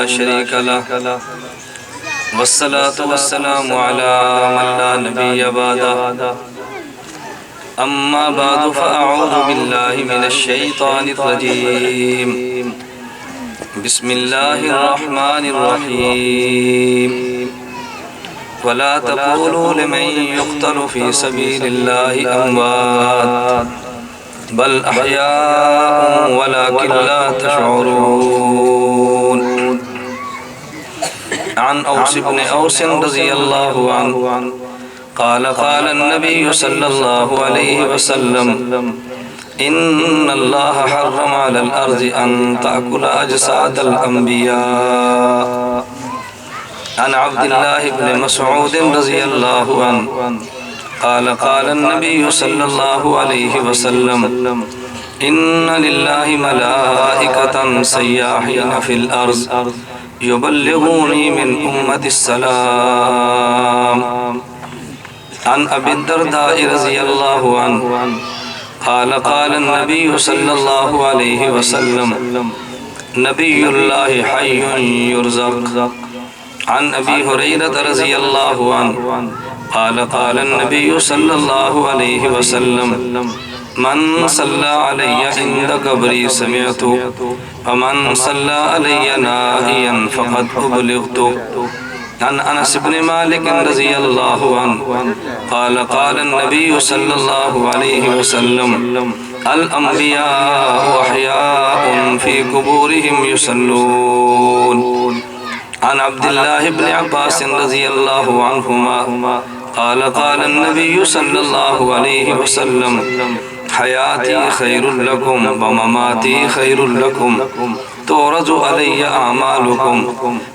لا شريك له والصلاة والسلام على من لا نبي بعده أما بعد فأعوذ بالله من الشيطان الرجيم بسم الله الرحمن الرحيم ولا تقولوا لمن يقتل في سبيل الله أموات بل أحياء ولكن لا تشعرون عن أوس بن أوس رضي الله عنه قال قال النبي صلى الله عليه وسلم إن الله حرم على الأرض أن تأكل أجساد الأنبياء عن عبد الله بن مسعود رضي الله عنه قال قال النبي صلى الله عليه وسلم إن لله ملائكة سياحين في الأرض يبلغوني من أمة السلام عن أبي الدرداء رضي الله عنه قال قال النبي صلى الله عليه وسلم نبي الله حي يرزق عن أبي هريرة رضي الله عنه قال قال النبي صلى الله عليه وسلم من صلى علي عند قبري سمعت ومن صلى علي نائيا فقد أبلغت عن أنس بن مالك رضي الله عنه قال قال النبي صلى الله عليه وسلم الأنبياء أحياء في قبورهم يصلون عن عبد الله بن عباس رضي الله عنهما قال قال النبي صلى الله عليه وسلم حياتي خير لكم ومماتي خير لكم تورز علي أعمالكم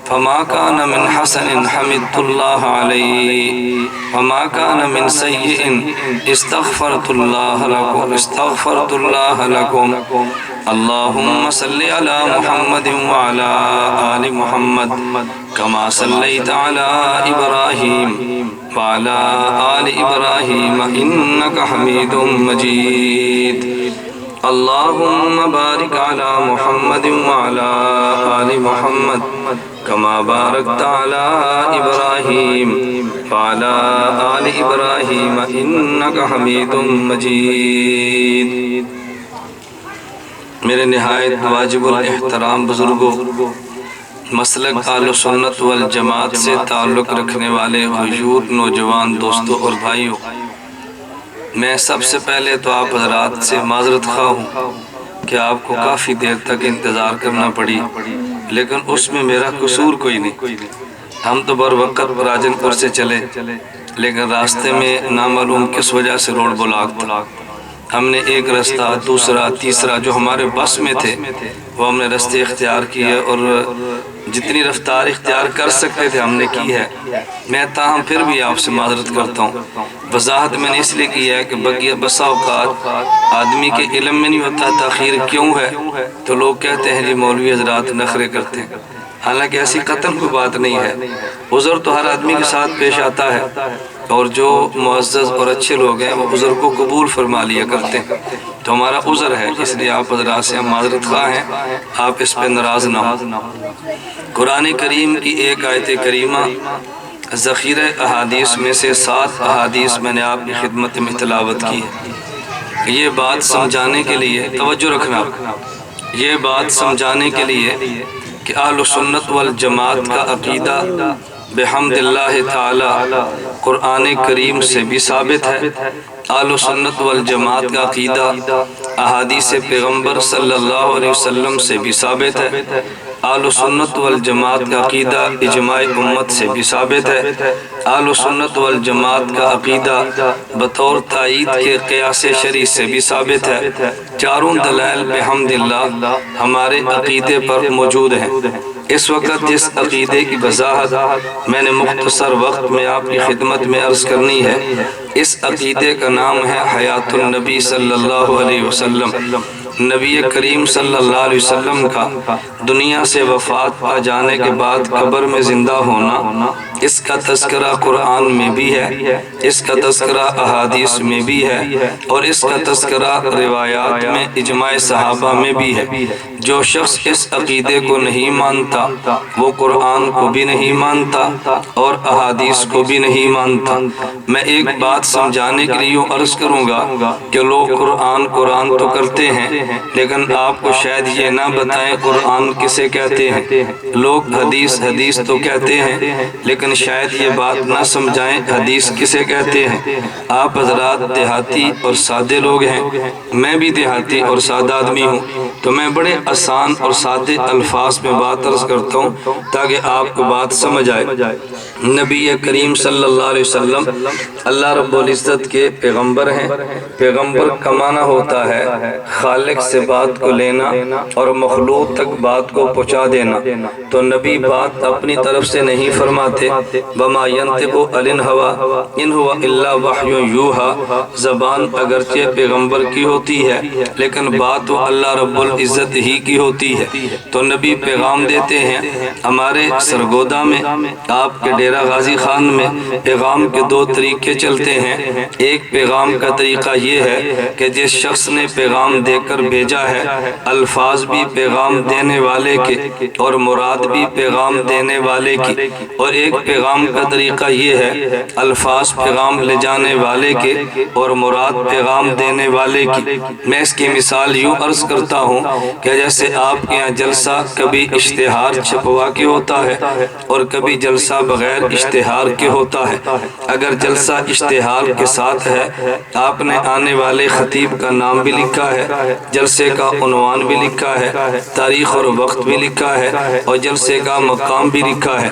فما كان من حسن حمدت الله عليه وما كان من سيء استغفرت الله لكم اللهم صل على محمد وعلى آل محمد كما صليت على إبراهيم وعلى آل إبراهيم إنك حميد مجيد اللهم بارك على محمد وعلى آل محمد كما باركت على إبراهيم وعلى آل إبراهيم إنك حميد مجيد میرے نہایت واجب الاحترام بزرگوں، مسلک اہل سنت والجماعت سے تعلق رکھنے والے حضور نوجوان دوستوں اور بھائیوں، میں سب سے پہلے تو آپ حضرات سے معذرت خواہ ہوں کہ آپ کو کافی دیر تک انتظار کرنا پڑی، لیکن اس میں میرا قصور کوئی نہیں۔ ہم تو بر وقت راجن پور سے چلے، لیکن راستے میں نامعلوم کس وجہ سے روڈ بلاک تھا۔ ہم نے ایک رستہ، دوسرا، تیسرا جو ہمارے بس میں تھے وہ ہم نے رستے اختیار کیے اور جتنی رفتار اختیار کر سکتے تھے ہم نے کی ہے۔ میں تاہم پھر بھی آپ سے معذرت کرتا ہوں۔ وضاحت میں نے اس لیے کی ہے کہ بسا اوقات آدمی کے علم میں نہیں ہوتا تاخیر کیوں ہے، تو لوگ کہتے ہیں جی مولوی حضرات نخرے کرتے ہیں، حالانکہ ایسی قطعاً کوئی بات نہیں ہے۔ عذر تو ہر آدمی کے ساتھ پیش آتا ہے، اور جو معزز اور اچھے لوگ ہیں وہ عذر کو قبول فرما لیا کرتے ہیں، تو ہمارا عذر ہے، اس لیے آپ حضرات سے ہم معذرت خواہ ہیں، آپ اس پہ ناراض نہ ہوں۔ قرآن کریم کی ایک آیت کریمہ ذخیرہ احادیث میں سے 7 احادیث میں نے آپ کی خدمت میں تلاوت کی ہے۔ یہ بات سمجھانے کے لیے توجہ رکھنا، یہ بات سمجھانے کے لیے کہ اہل سنت والجماعت کا عقیدہ بحمد اللہ تعالی قرآن کریم سے بھی ثابت ہے۔ اہل سنت والجماعت کا عقیدہ احادیث پیغمبر صلی اللہ علیہ وسلم سے بھی ثابت ہے۔ اہل سنت والجماعت کا عقیدہ اجماع امت سے بھی ثابت ہے۔ اہل سنت والجماعت کا عقیدہ بطور تائید کے قیاس شرعی سے بھی ثابت ہے۔ چاروں دلائل بحمد اللہ ہمارے عقیدے پر موجود ہیں۔ اس وقت جس عقیدے کی وضاحت میں نے مختصر وقت میں آپ کی خدمت میں عرض کرنی ہے، اس عقیدے کا نام ہے حیات النبی صلی اللہ علیہ وسلم۔ نبی کریم صلی اللہ علیہ وسلم کا دنیا سے وفات پا جانے کے بعد قبر میں زندہ ہونا، اس کا تذکرہ قرآن میں بھی ہے، اس کا تذکرہ احادیث میں بھی ہے، اور اس کا تذکرہ روایات میں اجماع صحابہ میں بھی ہے۔ جو شخص اس عقیدے کو نہیں مانتا وہ قرآن کو بھی نہیں مانتا اور احادیث کو بھی نہیں مانتا۔ میں ایک بات سمجھانے کے لیے عرض کروں گا کہ لوگ قرآن تو کرتے ہیں، لیکن آپ کو شاید یہ نہ بتائیں قرآن کسے کہتے ہیں۔ لوگ حدیث تو کہتے ہیں، لیکن شاید یہ بات نہ سمجھائیں حدیث کسے کہتے ہیں۔ آپ حضرات دیہاتی اور سادے لوگ ہیں، میں بھی دیہاتی اور سادہ آدمی ہوں، تو میں بڑے آسان اور سادے الفاظ میں بات عرض کرتا ہوں تاکہ آپ کو بات سمجھ آئے۔ نبی کریم صلی اللہ علیہ وسلم اللہ رب العزت کے پیغمبر ہیں۔ پیغمبر کا معنی ہوتا ہے خالق سے بات کو لینا اور مخلوق تک بات کو پہنچا دینا۔ تو نبی بات اپنی طرف سے نہیں فرماتے، وما ينطق عن الهوى ان هو الا وحی یوحی۔ زبان اگرچہ پیغمبر کی ہوتی ہے لیکن بات تو اللہ رب العزت ہی کی ہوتی ہے۔ تو نبی پیغام دیتے ہیں۔ ہمارے سرگودا میں، آپ کے ڈیرہ غازی خان میں پیغام کے دو طریقے چلتے ہیں۔ ایک پیغام کا طریقہ یہ ہے کہ جس شخص نے پیغام دے کر بھیجا ہے، الفاظ بھی پیغام دینے والے کے اور مراد بھی پیغام دینے والے کی، اور ایک پیغام کا طریقہ یہ ہے الفاظ پیغام لے جانے والے کے اور مراد پیغام دینے والے کی۔ میں اس کی مثال یوں عرض کرتا ہوں کہ جیسے آپ کے یہاں جلسہ کبھی اشتہار چھپوا کے ہوتا ہے اور کبھی جلسہ بغیر اشتہار کے ہوتا ہے۔ اگر جلسہ اشتہار کے ساتھ ہے، آپ نے آنے والے خطیب کا نام بھی لکھا ہے، جلسے کا عنوان بھی لکھا ہے، تاریخ اور وقت بھی لکھا ہے، اور جلسے کا مقام بھی لکھا ہے،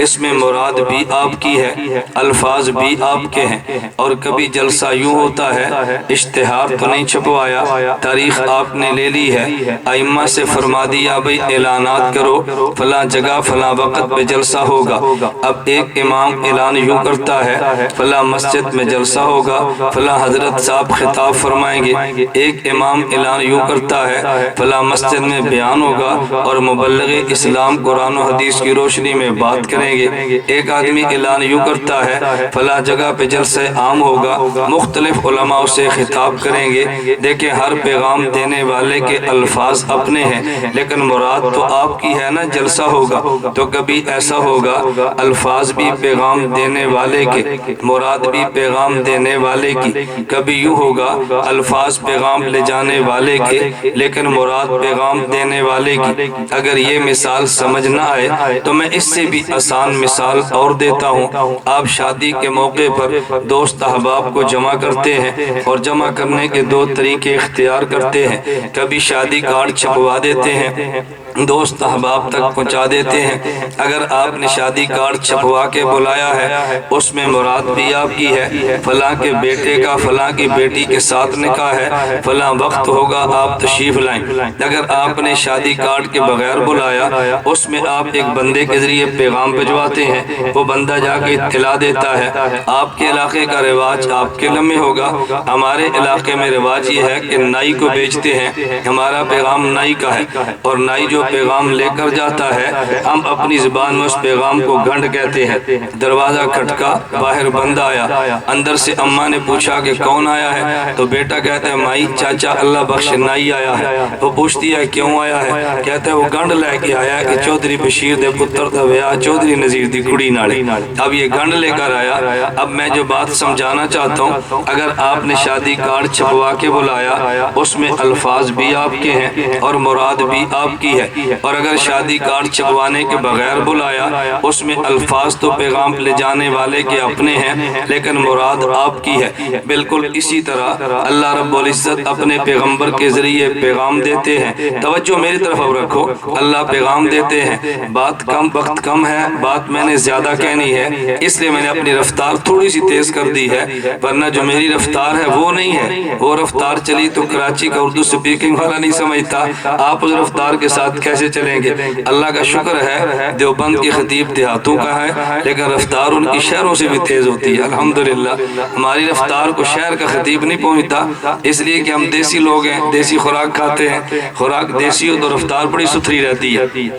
اس میں مراد بھی آپ کی ہے، الفاظ بھی آپ کے ہیں۔ اور کبھی جلسہ یوں ہوتا ہے اشتہار تو نہیں چھپوایا، تاریخ آپ نے لے لی ہے، ائمہ سے فرما دیا بھئی اعلانات کرو، فلاں جگہ فلاں وقت پہ جلسہ ہوگا۔ اب ایک امام اعلان یوں کرتا ہے فلاں مسجد میں جلسہ ہوگا، فلاں حضرت صاحب خطاب فرمائیں گے۔ ایک امام اعلان یوں کرتا ہے فلاں مسجد میں بیان ہوگا اور مبلغ اسلام قرآن و حدیث کی روشنی میں بات کریں گے۔ ایک آدمی اعلان یوں کرتا ہے فلاں جگہ پہ جلسہ عام ہوگا، مختلف علماء سے خطاب کریں گے۔ دیکھیں ہر پیغام دینے والے کے الفاظ اپنے ہیں لیکن مراد تو آپ کی ہے نا، جلسہ ہوگا تو کبھی ایسا ہوگا الفاظ بھی پیغام دینے والے کے، مراد بھی پیغام دینے والے کی۔ کبھی یوں ہوگا الفاظ پیغام لے جانے والے کے لیکن مراد پیغام دینے والے کی۔ اگر یہ مثال سمجھ نہ آئے تو میں اس سے بھی آسان مثال اور دیتا ہوں۔ آپ شادی کے موقع پر دوست احباب کو جمع کرتے ہیں اور جمع کرنے کے دو طریقے اختیار کرتے ہیں۔ کبھی شادی کارڈ چھپوا دیتے ہیں، دوست احباب تک پہنچا دیتے ہیں۔ اگر آپ نے شادی کارڈ چھپوا کے بلایا ہے، اس میں مراد بھی آپ کی ہے، فلاں کے بیٹے کا فلاں کی بیٹی کے ساتھ نکاح ہے، فلاں وقت ہوگا آپ تشریف لائیں۔ اگر آپ نے شادی کارڈ کے بغیر بلایا، اس میں آپ ایک بندے کے ذریعے پیغام بھجواتے ہیں، وہ بندہ جا کے اطلاع دیتا ہے۔ آپ کے علاقے کا رواج آپ کے لمحے ہوگا، ہمارے علاقے میں رواج یہ ہے کہ نائی کو بیچتے ہیں، ہمارا پیغام نائی کا ہے، اور نائی جو پیغام لے کر جاتا ہے ہم اپنی زبان میں اس پیغام کو گھنڈ کہتے ہیں۔ دروازہ کھٹکا، باہر بندہ آیا، اندر سے اماں نے پوچھا کہ کون آیا ہے، تو بیٹا کہتا ہے مائی چاچا اللہ بخش نائی آیا ہے۔ وہ پوچھتی ہے کیوں آیا ہے، کہتا ہے وہ گھنڈ لے کے آیا ہے کہ چودھری بشیر دے پتر دا ویاہ چودھری نذیر دی کڑی نالے۔ اب یہ گھنڈ لے کر آیا۔ اب میں جو بات سمجھانا چاہتا ہوں، اگر آپ نے شادی کارڈ چھپوا کے بلایا، اس میں الفاظ بھی آپ کے ہیں اور مراد بھی آپ کی ہے، اور اگر شادی کارڈ چھپوانے کے بغیر بلایا، اس میں الفاظ تو پیغام لے جانے والے کے اپنے ہیں لیکن مراد آپ کی ہے۔ بالکل اسی طرح اللہ رب العزت اپنے پیغمبر کے ذریعے پیغام دیتے ہیں۔ توجہ میری طرف اب رکھو، اللہ پیغام دیتے ہیں۔ بات کم، وقت کم ہے، بات میں نے زیادہ کہنی ہے، اس لیے میں نے اپنی رفتار تھوڑی سی تیز کر دی ہے، ورنہ جو میری رفتار ہے وہ نہیں ہے۔ وہ رفتار چلی تو کراچی کا اردو سپیکنگ والا نہیں سمجھتا آپ اس رفتار کے ساتھ کیسے چلیں گے۔ اللہ کا شکر ہے دیوبند کی خطیب دیہاتوں کا ہے لیکن رفتار ان کی شہروں سے بھی تیز ہوتی ہے الحمدللہ۔ ہماری رفتار کو شہر کا خطیب نہیں پہنچتا، اس لیے کہ ہم دیسی لوگ ہیں، دیسی خوراک کھاتے ہیں، خوراک دیسی ہو تو رفتار بڑی ستھری رہتی ہے۔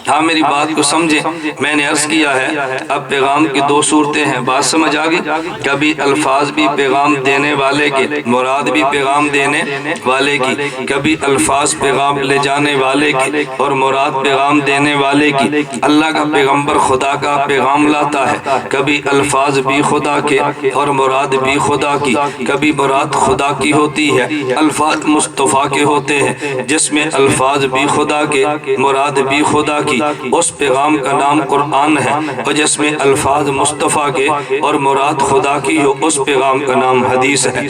ہاں میری بات کو سمجھیں، میں نے عرض کیا ہے اب پیغام کی دو صورتیں ہیں، بات سمجھ آگئی؟ کبھی الفاظ بھی پیغام دینے والے کے، مراد بھی پیغام دینے والے کی، کبھی الفاظ پیغام لے جانے والے کی اور مراد پیغام دینے والے کی۔ اللہ کا پیغمبر خدا کا پیغام لاتا ہے، کبھی الفاظ بھی خدا کے اور مراد بھی خدا کی، کبھی مراد خدا کی ہوتی ہے، الفاظ مصطفیٰ کے ہوتے ہیں، جس میں الفاظ بھی خدا کے، مراد بھی خدا کی، اس پیغام کا نام قرآن ہے، اور جس میں الفاظ مصطفیٰ کے اور مراد خدا کی ہو اس پیغام کا نام حدیث ہے۔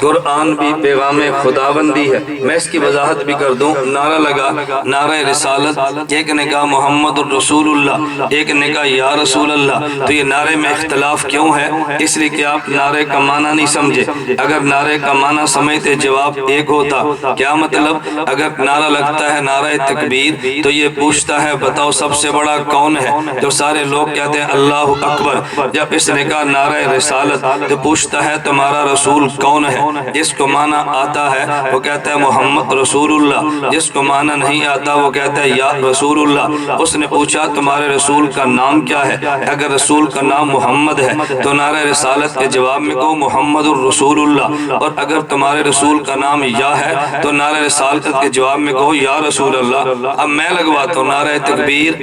قرآن بھی پیغام خداوندی ہے۔ میں اس کی وضاحت بھی کر دوں، نعرہ لگا، نعرہ رسالت، ایک نے کہا محمد الرسول اللہ، ایک نے کہا یا رسول اللہ، تو یہ نعرے میں اختلاف کیوں ہے؟ اس لیے کہ آپ نعرے کا معنی نہیں سمجھے۔ اگر نعرے کا معنی سمجھتے جواب ایک ہوتا۔ کیا مطلب؟ اگر نعرہ لگتا ہے نعرہ تکبیر تو یہ پوچھتا ہے بتاؤ سب سے بڑا کون ہے؟ جو سارے لوگ کہتے ہیں اللہ اکبر۔ جب اس نے کہا نعرہ رسالت تو پوچھتا ہے تمہارا رسول کون ہے؟ جس کو معنی آتا ہے وہ کہتا ہے محمد رسول اللہ، جس کو معنی نہیں آتا وہ کہتا ہے یا رسول اللہ۔ اس نے پوچھا تمہارے رسول کا نام کیا ہے؟ اگر رسول کا نام محمد ہے تو نعرہ رسالت کے جواب میں کہو محمد الرسول اللہ، اور اگر تمہارے رسول کا نام یا ہے تو نعرہ رسالت کے جواب میں کہو یا رسول اللہ۔ اب میں لگواتا ہوں نعرہ تکبیر،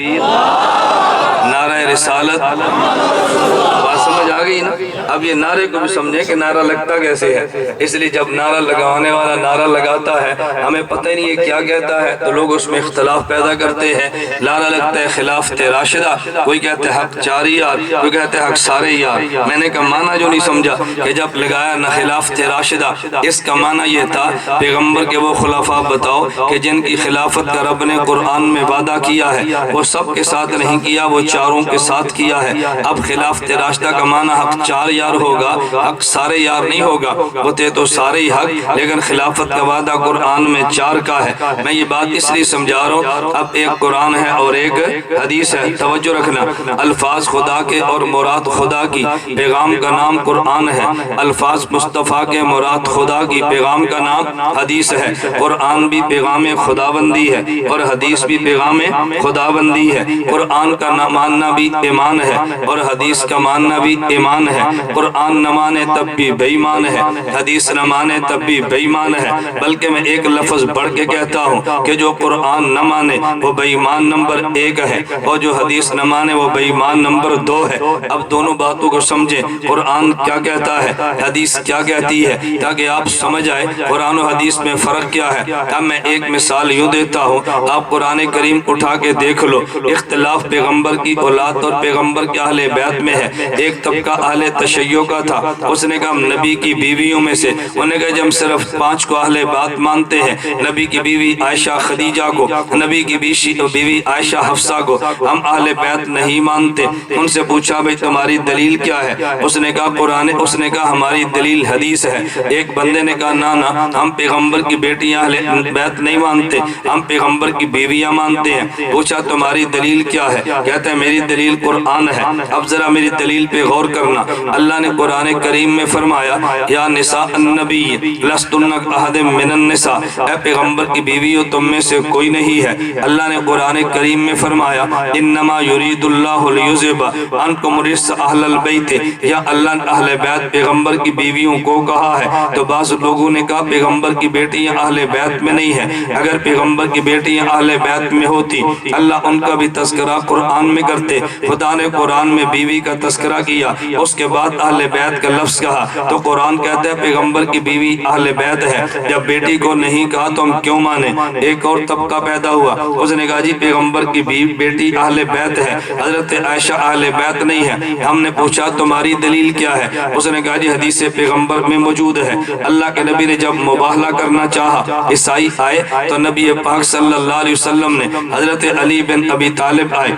نعرہ رسالت، بات سمجھ آ گئی نا؟ اب یہ نعرے کو بھی سمجھیں کہ نعرہ لگتا کیسے ہے۔ اس لیے جب نعرہ لگانے والا نعرہ لگاتا ہے ہمیں پتہ نہیں ہے کیا کہتا ہے تو لوگ اس میں اختلاف پیدا کرتے ہیں۔ نعرہ لگتا ہے خلافت راشدہ، کوئی کہتے ہیں حق چاری یار، کوئی کہتے ہیں حق سارے یار۔ میں نے کہا معنی جو نہیں سمجھا کہ جب لگایا نہ خلافت راشدہ، اس کا معنی یہ تھا پیغمبر کے وہ خلافہ بتاؤ کہ جن کی خلافت کا رب نے قرآن میں وعدہ کیا ہے، وہ سب کے ساتھ نہیں کیا، وہ چاروں کے ساتھ کیا ہے۔ اب خلافت راشدہ کا معنی حق چار یار ہوگا، حق سارے یار نہیں ہوگا، وہ تھے تو سارے ہی حق، لیکن خلافت کا وعدہ قرآن میں چار کا ہے۔ میں یہ بات اس لیے سمجھا رہا ہوں، اب ایک قرآن ہے اور ایک حدیث ہے، توجہ رکھنا۔ الفاظ خدا کے اور مراد خدا کی، پیغام کا نام قرآن ہے۔ الفاظ مصطفیٰ کے، مراد خدا کی، پیغام کا نام حدیث ہے۔ قرآن بھی پیغام خداوندی ہے اور حدیث بھی پیغام خداوندی ہے۔ قرآن کا ماننا بھی ایمان ہے اور حدیث کا ماننا بھی ایمان ہے۔ قرآن نہ مانے تب بھی بے ایمان ہے، حدیث نہ مانے تب بھی بے ایمان ہے۔ بلکہ میں ایک لفظ بڑھ کے کہتا ہوں کہ جو قرآن نہ مانے وہ بے ایمان نمبر 1 ہے، اور جو حدیث نہ مانے وہ بے ایمان نمبر 2 ہے۔ اب دونوں باتوں کو سمجھیں، قرآن کیا کہتا ہے، حدیث کیا کہتی ہے، تاکہ آپ سمجھ آئے قرآن و حدیث میں فرق کیا ہے۔ اب میں ایک مثال یوں دیتا ہوں، آپ قرآن کریم اٹھا کے دیکھ لو، اختلاف پیغمبر کی اولاد اور پیغمبر کے اہل بیت میں ہے۔ ایک طبقہ اہل تشیع کا تھا، اس نے کہا ہم نبی کی بیویوں میں سے، انہوں نے کہا جب ہم صرف 5 کو اہل بیت مانتے ہیں، نبی کی بیوی عائشہ خدیجہ کو، نبی کی بیوی عائشہ حفصہ کو، ہم اہل بیت نہیں مانتے۔ ان سے پوچھا بھئی تمہاری دلیل کیا ہے؟ اس نے کہا قرآن، اس نے کہا ہماری دلیل حدیث ہے۔ ایک بندے نے کہا نانا ہم پیغمبر کی بیٹیاں اہل بیت نہیں مانتے، ہم پیغمبر کی بیویاں مانتے ہیں۔ پوچھا تمہاری دلیل کیا ہے؟ کہتا ہے میری دلیل قرآن ہے۔ اب ذرا میری دلیل پہ غور کرنا، اللہ نے قرآن کریم میں فرمایا یا نساء النبی لستن احد من النساء، اے پیغمبر کی بیویوں تم میں سے کوئی نہیں ہے۔ اللہ نے قرآن کریم میں فرمایا انما یرید اللہ لیذھب عنکم الرجس اہل البیت، یا اللہ نے اہل بیت پیغمبر کی بیویوں کو کہا ہے۔ تو بعض لوگوں نے کہا پیغمبر کی بیٹیاں اہل بیت میں نہیں ہیں، اگر پیغمبر کی بیٹیاں اہل بیت میں ہوتی اللہ ان کا بھی تذکرہ قرآن میں کرتے۔ خدا نے قرآن میں بیوی کا تذکرہ کیا، اس کے بعد اہل بیت کا لفظ کہا، تو قرآن کہتا ہے پیغمبر کی بیوی اہل بیت ہے، جب بیٹی کو نہیں کہا تو ہم کیوں مانے؟ ایک اور طبقہ پیدا ہوا، اس نے کہا جی پیغمبر کی بیٹی اہل بیت ہے، حضرت عائشہ اہل بیت نہیں ہے۔ ہم نے پوچھا تمہاری دلیل کیا ہے؟ اس نے کہا جی حدیث پیغمبر میں موجود ہے، اللہ کے نبی نے جب مباہلہ کرنا چاہا، عیسائی آئے تو نبی پاک صلی اللہ علیہ وسلم نے، حضرت علی بن ابی طالب آئے،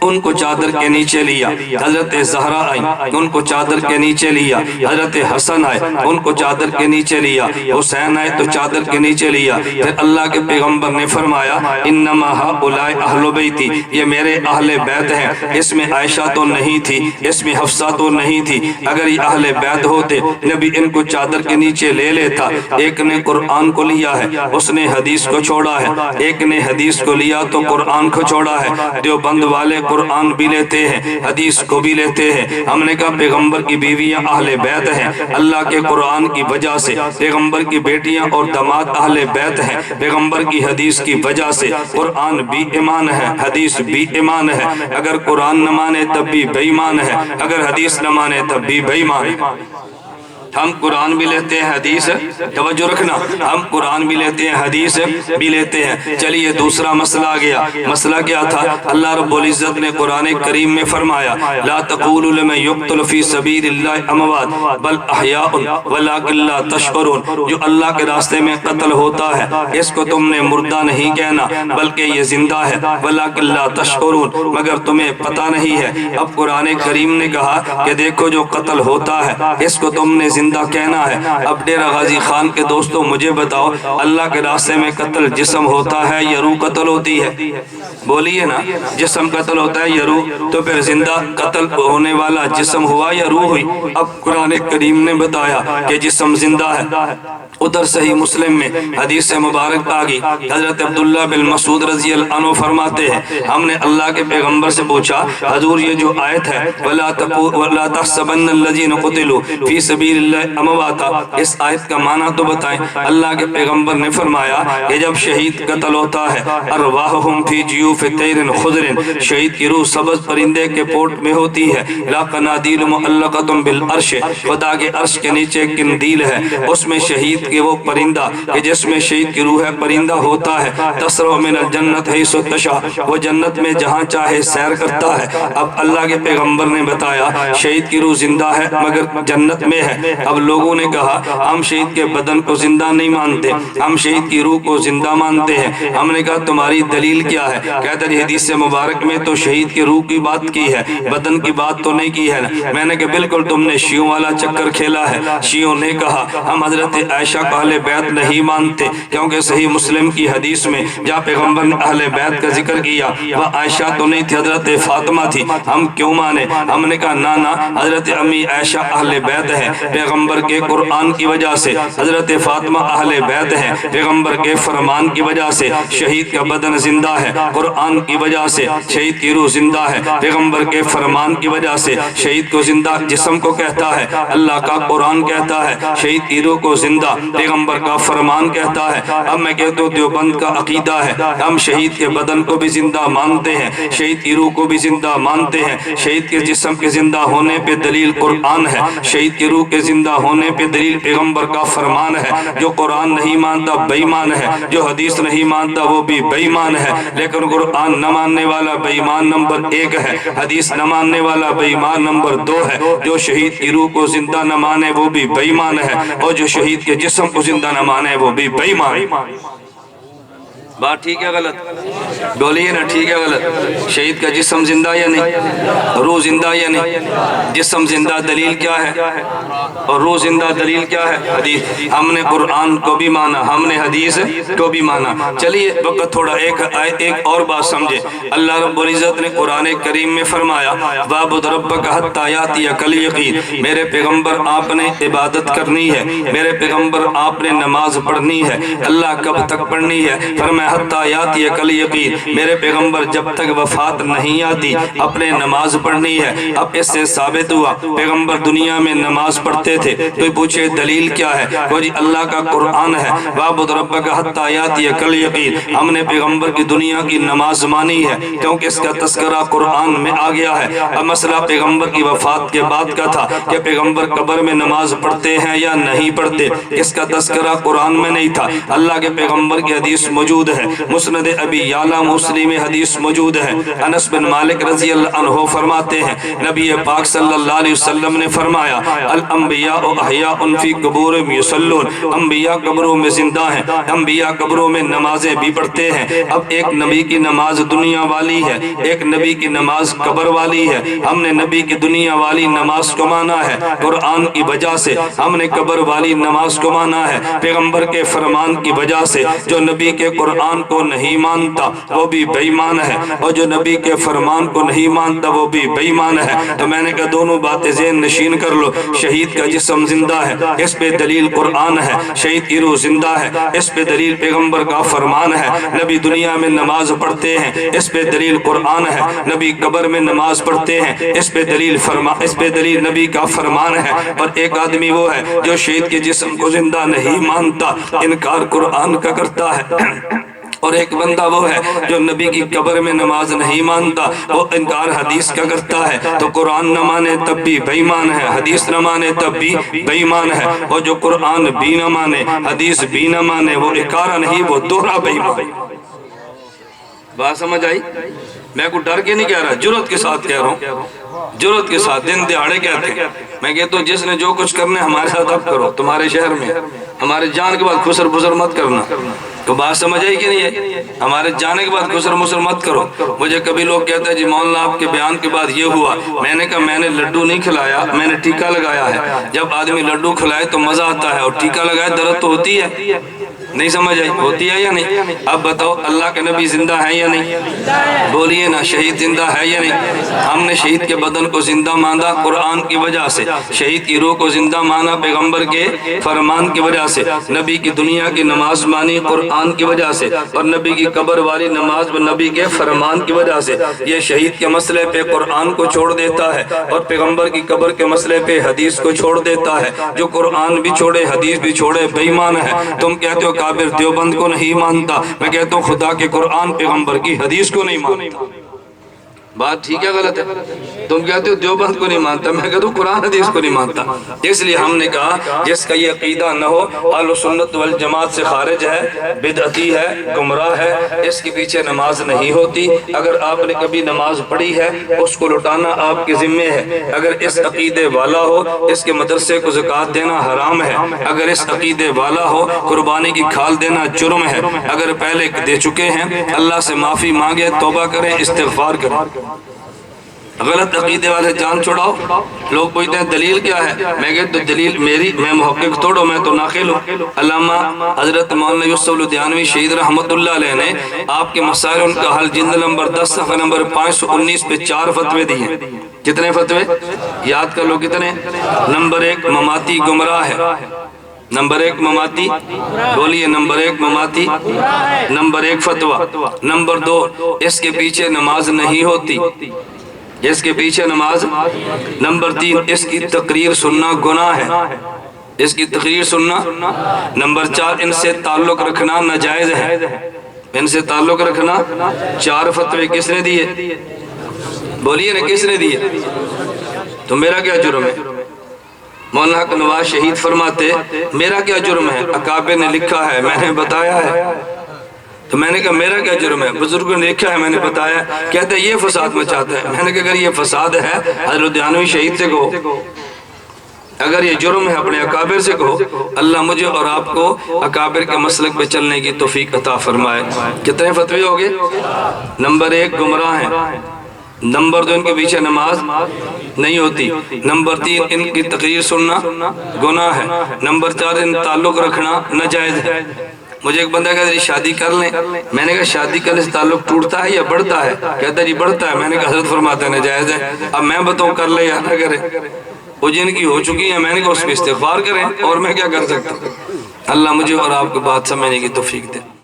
ان کو چادر کے نیچے لیا، حضرت زہرا آئی، ان کو چادر کے نیچے لیا، حضرت حسن آئے، ان کو چادر کے نیچے لیا، حسین آئے تو چادر کے نیچے لیا۔ پھر اللہ کے پیغمبر نے فرمایا انما ہؤلاء اہل بیتی، یہ میرے اہل بیت ہیں۔ اس میں عائشہ تو نہیں تھی، اس میں حفصہ تو نہیں تھی، اگر یہ اہل بیت ہوتے نبی ان کو چادر کے نیچے لے لیتا۔ ایک نے قرآن کو لیا ہے، اس نے حدیث کو چھوڑا ہے، ایک نے حدیث کو لیا تو قرآن کو چھوڑا ہے۔ دیوبند والے قرآن بھی لیتے ہیں، حدیث کو بھی لیتے ہیں۔ ہم نے کہا پیغمبر کی بیویاں اہل بیت ہیں، اللہ کے قرآن کی وجہ سے، پیغمبر کی بیٹیاں اور داماد اہل بیت ہیں، پیغمبر کی حدیث کی وجہ سے۔ قرآن بھی ایمان ہے، حدیث بھی ایمان ہے، اگر قرآن نہ مانے تب بھی بے ایمان ہے، اگر حدیث نہ مانے تب بھی بے ایمان ہے۔ ہم قرآن بھی لیتے ہیں، حدیث توجہ رکھنا، ہم قرآن بھی لیتے ہیں، حدیث بھی لیتے ہیں۔ چلیے دوسرا مسئلہ آ گیا۔ مسئلہ کیا تھا؟ اللہ رب العزت نے قرآن کریم میں فرمایا لا تقولوا لمن يقتل في سبيل الله اموات بل احیاء ولكن لا تشعرون، جو اللہ کے راستے میں قتل ہوتا ہے اس کو تم نے مردہ نہیں کہنا بلکہ یہ زندہ ہے، ولكن لا تشعرون، مگر تمہیں پتہ نہیں ہے۔ اب قرآن کریم نے کہا کہ دیکھو جو قتل ہوتا ہے اس کو تم نے زندہ کہنا ہے۔ اب ڈیرہ غازی خان کے دوستوں مجھے بتاؤ اللہ کے راستے میں قتل جسم ہوتا ہے یا روح قتل ہوتی ہے؟ بولیے نا، جسم قتل ہوتا ہے یا روح؟ تو پھر زندہ قتل ہونے والا جسم ہوا یا روح ہوئی؟ اب قرآن کریم نے بتایا کہ جسم زندہ ہے۔ ادھر صحیح مسلم میں حدیث مبارک آگئی، حضرت عبداللہ بن مسعود رضی اللہ عنہ فرماتے ہیں ہم نے اللہ کے پیغمبر سے پوچھا حضور یہ جو آیت ہے وَلَا تَحْسَبَنَّ الَّذِينَ قُتِلُوا فِي سَبِيلِ اللَّهِ أَمْوَاتًا، اس آیت کا معنی تو بتائیں۔ اللہ کے پیغمبر نے فرمایا کہ جب شہید قتل ہوتا ہے ارواحہم فی جیوف طیر خضر، شہید کی روح سبز پرندے کے پوٹ میں ہوتی ہے، لا قنادیل معلقۃ بالعرش، خدا کے عرش کے نیچے قندیل ہے، اس میں شہید کہ وہ پرندہ کہ جس میں شہید کی روح ہے پرندہ ہوتا ہے، تسرع من الجنت حیث تشاء، وہ جنت میں جہاں چاہے سیر کرتا ہے۔ اب اللہ کے پیغمبر نے بتایا شہید کی روح زندہ ہے مگر جنت میں ہے۔ اب لوگوں نے کہا ہم شہید کے بدن کو زندہ نہیں مانتے، ہم شہید کی روح کو زندہ مانتے ہیں۔ ہم نے کہا تمہاری دلیل کیا ہے؟ کہتا ہے حدیث مبارک میں تو شہید کی روح کی بات کی ہے، بدن کی بات تو نہیں کی ہے۔ میں نے کہا بالکل تم نے شیعوں والا چکر کھیلا ہے۔ شیعوں نے کہا ہم حضرت عائشہ کو اہل بیت نہیں مانتے، کیونکہ صحیح مسلم کی حدیث میں جہاں پیغمبر نے اہل بیت کا ذکر کیا وہ عائشہ تو نہیں تھی، حضرت فاطمہ تھی، ہم کیوں مانے؟ ہم نے کہا نانا حضرت امی عائشہ اہل بیت ہے پیغمبر کے قرآن کی وجہ سے، حضرت فاطمہ اہل بیت ہے پیغمبر کے فرمان کی وجہ سے، شہید کا بدن زندہ ہے قرآن کی وجہ سے، شہید کی روح زندہ ہے پیغمبر کے فرمان کی وجہ سے۔ شہید کو زندہ جسم کو کہتا ہے اللہ کا قرآن کہتا ہے، شہید کی روح کو زندہ پیغمبر کا فرمان کہتا ہے۔ اب میں کہتا ہوں دیوبند کا عقیدہ ہے ہم شہید کے بدن کو بھی زندہ مانتے ہیں، شہید کی روح کو بھی زندہ مانتے ہیں، شہید کے جسم کے زندہ ہونے پہ دلیل قرآن ہے، شہید کی روح کے زندہ ہونے پہ دلیل پیغمبر کا فرمان ہے۔ جو قرآن نہیں مانتا بے ایمان ہے، جو حدیث نہیں مانتا وہ بھی بے ایمان ہے۔ لیکن قرآن نہ ماننے والا بے ایمان نمبر 1 ہے، حدیث نہ ماننے والا بے ایمان نمبر 2 ہے۔ جو شہید کی روح کو زندہ نہ مانے وہ بھی بے ایمان ہے، اور جو شہید کے جسم کو زندہ نہ مانے وہ بھی بے ایمان ہے۔ بات ٹھیک ہے غلط؟ بولیے نا ٹھیک ہے غلط؟ شہید کا جسم زندہ یا نہیں؟ روح زندہ یا نہیں؟ جسم زندہ دلیل کیا ہے اور روح زندہ دلیل کیا ہے؟ حدیث۔ ہم نے قرآن کو بھی مانا، ہم نے حدیث کو بھی مانا۔ چلیے وقت تھوڑا ایک اور بات سمجھے۔ اللہ رب العزت نے قرآن کریم میں فرمایا وَاعْبُدْ رَبَّكَ حَتَّىٰ يَأْتِيَكَ الْيَقِينُ، میرے پیغمبر آپ نے عبادت کرنی ہے، میرے پیغمبر آپ نے نماز پڑھنی ہے۔ اللہ کب تک پڑھنی ہے؟ فرمایا حتیٰ یاتیک الیقین، میرے پیغمبر جب تک وفات نہیں آتی اپنے نماز پڑھنی ہے۔ اب اس سے ثابت ہوا پیغمبر دنیا میں نماز پڑھتے تھے۔ کوئی پوچھے دلیل کیا ہے؟ وہ جی اللہ کا قرآن ہے وَاعْبُدْ رَبَّكَ حَتَّىٰ یاتیک الیقین، ہم نے پیغمبر کی دنیا کی نماز مانی ہے کیونکہ اس کا تذکرہ قرآن میں آ گیا ہے۔ اب مسئلہ پیغمبر کی وفات کے بعد کا تھا کہ پیغمبر قبر میں نماز پڑھتے ہیں یا نہیں پڑھتے، اس کا تذکرہ قرآن میں نہیں تھا۔ اللہ کے پیغمبر کی حدیث موجود ہے ہے، مسند ابی یعلا مسلم میں حدیث موجود ہے۔ انس بن مالک رضی اللہ عنہ فرماتے ہیں نبی پاک صلی اللہ علیہ وسلم نے فرمایا الانبیاء احیاء فی قبورہم یصلون، انبیاء قبروں میں زندہ ہیں، انبیاء قبروں میں نمازیں بھی پڑھتے ہیں۔ اب ایک نبی کی نماز دنیا والی ہے، ایک نبی کی نماز قبر والی ہے۔ ہم نے نبی کی دنیا والی نماز کو مانا ہے قرآن کی وجہ سے، ہم نے قبر والی نماز کو مانا ہے پیغمبر کے فرمان کی وجہ سے۔ جو نبی کے قرآن کو نہیں مانتا وہ بھی بے ایمان ہے، اور جو نبی کے فرمان کو نہیں مانتا وہ بھی بے ایمان ہے۔ تو میں نے کہا دونوں باتیں ذہن نشین کر لو، شہید کا جسم زندہ ہے، اس پہ دلیل قرآن ہے، شہید کی روح زندہ ہے، اس پہ دلیل پیغمبر کا فرمان ہے۔ نبی دنیا میں نماز پڑھتے ہیں، اس پہ دلیل قرآن ہے، نبی قبر میں نماز پڑھتے ہیں، اس پہ دلیل نبی کا فرمان ہے۔ اور ایک آدمی وہ ہے جو شہید کے جسم کو زندہ نہیں مانتا، انکار قرآن کا کرتا ہے، اور ایک بندہ وہ ہے جو نبی کی قبر میں نماز نہیں مانتا، وہ انکار حدیث کا کرتا ہے۔ تو قرآن نہ مانے تب بھی بے ایمان ہے، حدیث نہ مانے تب بھی بے ایمان ہے، اور جو قرآن بھی نہ مانے حدیث بھی نہ مانے وہ اکارہ نہیں، وہ دوہرا بے ایمان ہے۔ بات سمجھ آئی؟ میں کو ڈر کے نہیں کہہ رہا، جرات کے ساتھ کہہ رہا ہوں، جرات کے ساتھ، دن دہاڑے کہتے ہیں۔ میں کہتا ہوں جس نے جو کچھ کرنا ہے ہمارے ساتھ اب کرو، تمہارے شہر میں ہمارے جان کے بعد خسر بسر مت کرنا۔ تو بات سمجھ آئی کہ نہیں ہے؟ ہمارے جانے کے بعد خسر مسر مت کرو۔ مجھے کبھی لوگ کہتے ہیں جی مولانا آپ کے بیان کے بعد یہ ہوا، میں نے کہا میں نے لڈو نہیں کھلایا، میں نے ٹیکا لگایا ہے۔ جب آدمی لڈو کھلائے تو مزہ آتا ہے، اور ٹیکا لگائے درد تو ہوتی ہے، نہیں سمجھ آئی؟ ہوتی ہے یا نہیں؟ اب بتاؤ اللہ کے نبی زندہ ہے یا نہیں؟ بولیے نا، شہید زندہ ہے یا نہیں؟ ہم نے شہید کے بدن کو زندہ مانا قرآن کی وجہ سے، شہید کی روح کو زندہ مانا پیغمبر کے فرمان کی وجہ سے، نبی کی دنیا کی نماز مانی قرآن کی وجہ سے، اور نبی کی قبر والی نماز نبی کے فرمان کی وجہ سے۔ یہ شہید کے مسئلے پہ قرآن کو چھوڑ دیتا ہے، اور پیغمبر کی قبر کے مسئلے پہ حدیث کو چھوڑ دیتا ہے۔ جو قرآن بھی چھوڑے حدیث بھی چھوڑے بے ایمان ہے۔ تم کہتے ہو کابر دیوبند کو نہیں مانتا، میں کہتا ہوں خدا کے قرآن پیغمبر کی حدیث کو نہیں مانتا۔ بات ٹھیک ہے غلط ہے؟ تم کہتے ہو دیوبند کو نہیں مانتا، میں کہتا ہوں قرآن حدیث کو نہیں مانتا۔ اس لیے ہم نے کہا جس کا یہ عقیدہ نہ ہو اہل سنت والجماعت سے خارج ہے، بدعتی ہے، گمراہ ہے، اس کے پیچھے نماز نہیں ہوتی۔ اگر آپ نے کبھی نماز پڑھی ہے اس کو لوٹانا آپ کے ذمے ہے۔ اگر اس عقیدے والا ہو اس کے مدرسے کو زکوٰۃ دینا حرام ہے، اگر اس عقیدے والا ہو قربانی کی کھال دینا جرم ہے۔ اگر پہلے دے چکے ہیں اللہ سے معافی مانگے، توبہ کریں، استغفار کریں۔ غلط عقیدے والے جان چھوڑاؤ۔ لوگ پوچھتے ہیں دلیل کیا ہے، میں کہتا ہوں دلیل میری، میں محقق توڑو، میں تو ناقل ہوں۔ علامہ حضرت مولانا یوسف الدیانوی شہید رحمت اللہ علیہ نے آپ کے مسائل ان کا حل جلد نمبر 10 صفحہ نمبر 519 پہ 4 فتوے دیے۔ کتنے فتوے یاد کر لو؟ کتنے؟ نمبر 1 مماتی گمراہ ہے، نمبر 1 مماتی، بولیے نمبر 1 مماتی، نمبر 1 فتویٰ، نمبر 2 اس کے پیچھے نماز نہیں ہوتی، اس کے پیچھے نماز، نمبر 3 اس کی تقریر سننا گناہ ہے، اس کی تقریر سننا، نمبر 4 ان سے تعلق رکھنا ناجائز ہے، ان سے تعلق رکھنا۔ 4 فتوے کس نے دیے؟ بولیے نا کس نے دیے؟ تو میرا کیا جرم ہے؟ مولانا حق نواز شہید فرماتے میرا کیا جرم ہے؟ اکابر نے لکھا ہے میں نے بتایا ہے۔ تو میں نے کہا میرا کیا جرم ہے؟ بزرگوں نے لکھا ہے میں نے بتایا۔ کہتے ہیں یہ فساد مچاتا ہے۔ میں نے کہا اگر یہ فساد ہے حضرت دیانوی شہید سے کہو، اگر یہ جرم ہے اپنے اکابر سے کہو۔ اللہ مجھے اور آپ کو اکابر کے مسلک پہ چلنے کی توفیق عطا فرمائے۔ کتنے فتوے ہو گئے؟ نمبر 1 گمراہ ہیں، نمبر 2 ان کے پیچھے نماز نہیں ہوتی، نمبر 3 ان کی تقریر سننا گناہ ہے، نمبر 4 ان تعلق رکھنا ناجائز ہے۔ مجھے ایک بندہ کہتا ہے جی شادی کر لیں، میں نے کہا شادی کرنے سے تعلق ٹوٹتا ہے یا بڑھتا ہے؟ کہتا ہے جی بڑھتا ہے۔ میں نے کہا حضرت فرماتے ہیں ناجائز ہے۔ اب میں بتاؤں کر لے یا نہ کرے؟ وہ جن کی ہو چکی ہیں میں نے کہا اس پہ استغفار کریں، اور میں کیا کر سکتا ہوں؟ اللہ مجھے اور آپ کو بات سمجھنے کی توفیق دے۔